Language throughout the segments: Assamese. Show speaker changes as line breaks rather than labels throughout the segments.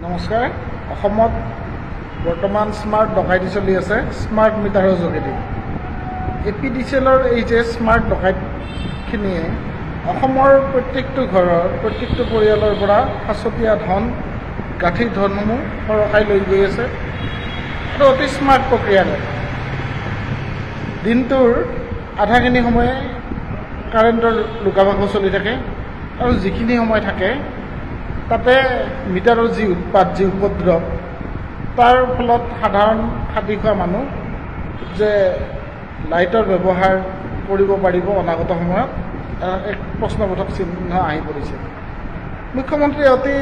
নমস্কাৰ। অসমত বৰ্তমান স্মাৰ্ট ডকাইতি চলি আছে স্মাৰ্ট মিটাৰৰ যোগেদি। APDCLৰ এই যে স্মাৰ্ট ডকাইতখিনিয়ে অসমৰ প্ৰত্যেকটো ঘৰৰ প্ৰত্যেকটো পৰিয়ালৰ পৰা সাঁচতীয়া ধন গাঁঠিৰ ধনসমূহ সৰকাই লৈ গৈ আছে আৰু অতি স্মাৰ্ট প্ৰক্ৰিয়াৰে। দিনটোৰ আধাখিনি সময়ে কাৰেণ্টৰ লুকাভাকু চলি থাকে আৰু যিখিনি সময় থাকে তাতে মিটাৰৰ যি উৎপাত যি উপদ্ৰৱ তাৰ ফলত সাধাৰণ খাটি খোৱা মানুহ যে লাইটৰ ব্যৱহাৰ কৰিব পাৰিব অনাগত সময়ত এক প্ৰশ্নবোধক চিহ্ন আহি পৰিছে। মুখ্যমন্ত্ৰীয়ে অতি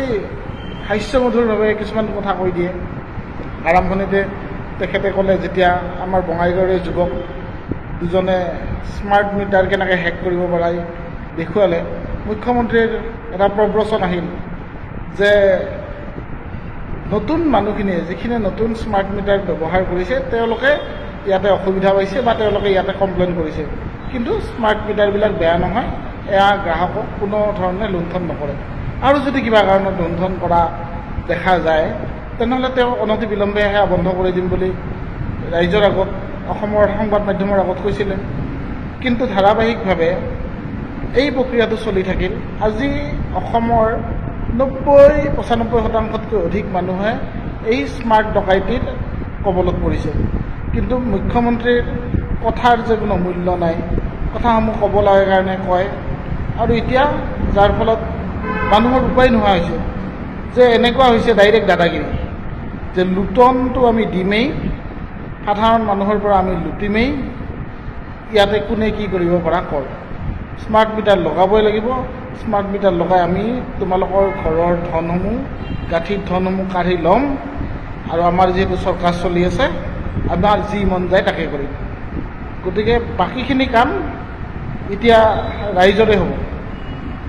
হাস্যমধুৰভাৱে কিছুমান কথা কৈ দিয়ে। আৰম্ভণিতে তেখেতে ক'লে, যেতিয়া আমাৰ বঙাইগাঁৱৰে যুৱক দুজনে স্মাৰ্ট মিটাৰ কেনেকৈ হেক কৰিব পৰাই দেখুৱালে, মুখ্যমন্ত্ৰীৰ এটা প্ৰব্ৰচন আহিল যে নতুন মানুহখিনিয়ে যিখিনিয়ে নতুন স্মাৰ্ট মিটাৰ ব্যৱহাৰ কৰিছে তেওঁলোকে ইয়াতে অসুবিধা পাইছে বা তেওঁলোকে ইয়াতে কমপ্লেইন কৰিছে, কিন্তু স্মাৰ্ট মিটাৰবিলাক বেয়া নহয়, এয়া গ্ৰাহকক কোনো ধৰণে লুণ্ঠন নকৰে। আৰু যদি কিবা কাৰণত লুণ্ঠন কৰা দেখা যায় তেনেহ'লে তেওঁ অনতিবিলম্বে সেয়া বন্ধ কৰি দিম বুলি ৰাইজৰ আগত অসমৰ সংবাদ মাধ্যমৰ আগত কৈছিলে। কিন্তু ধাৰাবাহিকভাৱে এই প্ৰক্ৰিয়াটো চলি থাকিল। আজি অসমৰ 90-95% অধিক মানুহে এই স্মাৰ্ট ডকাইতিৰ কবলত পৰিছে, কিন্তু মুখ্যমন্ত্ৰীৰ কথাৰ যে কোনো মূল্য নাই। কথাসমূহ ক'ব লাগে কাৰণে কয়, আৰু এতিয়া যাৰ ফলত মানুহৰ উপায় নোহোৱা হৈছে যে এনেকুৱা হৈছে ডাইৰেক্ট দাদাগিৰি, যে লুটনটো আমি দিমেই, সাধাৰণ মানুহৰ পৰা আমি লুটিমেই, ইয়াতে কোনে কি কৰিব পৰা কৰ। স্মাৰ্ট মিটাৰ লগাবই লাগিব, স্মাৰ্ট মিটাৰ লগাই আমি তোমালোকৰ ঘৰৰ ধনসমূহ গাঁঠিৰ ধনসমূহ কাঢ়ি ল'ম, আৰু আমাৰ যিহেতু চৰকাৰ চলি আছে আমাৰ যি মন যায় তাকে কৰিম। গতিকে বাকীখিনি কাম এতিয়া ৰাইজৰে হ'ব,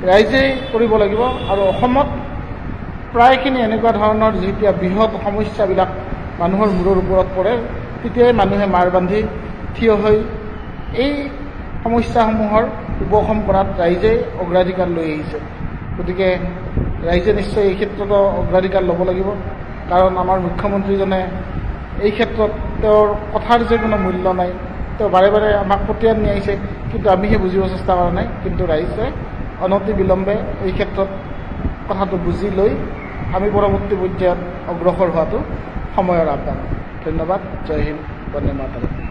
ৰাইজেই কৰিব লাগিব। আৰু অসমত প্ৰায়খিনি এনেকুৱা ধৰণৰ যেতিয়া বৃহৎ সমস্যাবিলাক মানুহৰ মূৰৰ ওপৰত পৰে তেতিয়াই মানুহে মাৰ বান্ধি থিয় হৈ এই সমস্যাসমূহৰ উপশম কৰাত ৰাইজে অগ্ৰাধিকাৰ লৈ আহিছে। গতিকে ৰাইজে নিশ্চয় এই ক্ষেত্ৰতো অগ্ৰাধিকাৰ ল'ব লাগিব, কাৰণ আমাৰ মুখ্যমন্ত্ৰীজনে এই ক্ষেত্ৰত তেওঁৰ কথাৰ যে কোনো মূল্য নাই। তেওঁ বাৰে বাৰে আমাক পতিয়ান নিয়াইছে, কিন্তু আমিহে বুজিব চেষ্টা কৰা নাই। কিন্তু ৰাইজে অনতিবিলম্বে এই ক্ষেত্ৰত কথাটো বুজি লৈ আমি পৰৱৰ্তী পৰ্যায়ত অগ্ৰসৰ হোৱাটো সময়ৰ আহ্বান। ধন্যবাদ। জয় হিন্দ, বন্দে মাতৰম।